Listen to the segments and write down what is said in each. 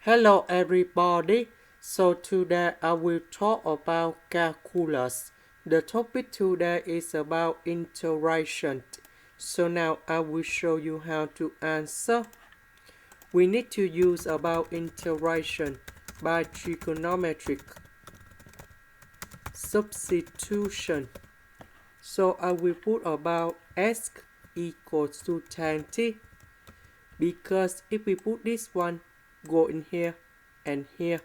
Hello everybody. So today I will talk about calculus. The topic today is about integration. So now I will show you how to answer. We need to use about integration by trigonometric substitution. So I will put about s equals to tan t, because if we put this one go in here and here,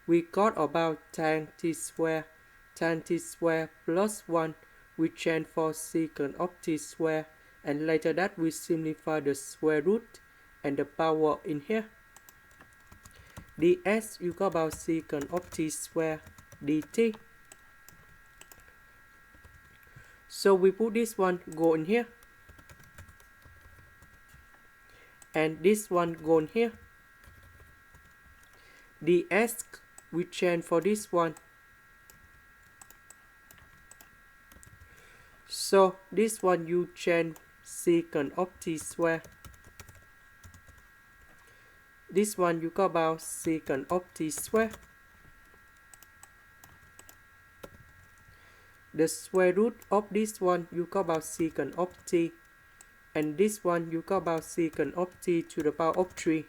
we got about tan t square. Tan t square plus 1 we change for secant of t square, and later that we simplify the square root and the power in here. ds you got about secant of t square dt. So we put this one go in here and this one go in here. ds we change for this one. So this one you change secant of t square. This one you got about secant of t square. The square root of this one you got about secant of t, and this one you got about secant of t to the power of 3.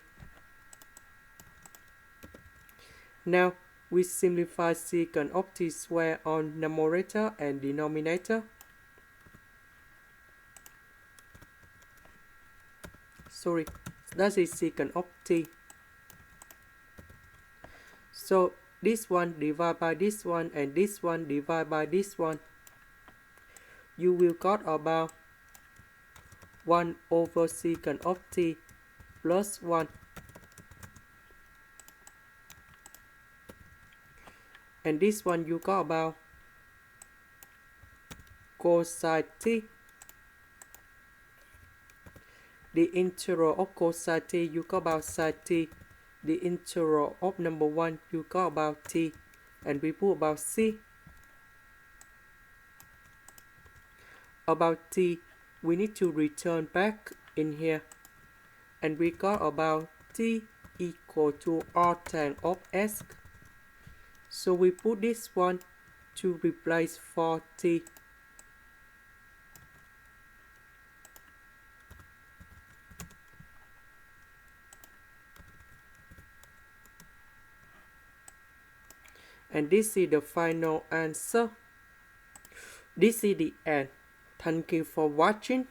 Now we simplify secant of t square on numerator and denominator. Sorry, that is secant of t. So this one divided by this one and this one divided by this one. You will got about 1 over secant of t plus 1. And this one you got about cosine t. The integral of cosine t you got about sine t. The integral of number 1 you got about t, and we put about c. About t we need to return back in here, and we got about t equal to r tan of s. So we put this one to replace for t. And this is the final answer. This is the end. Thank you for watching.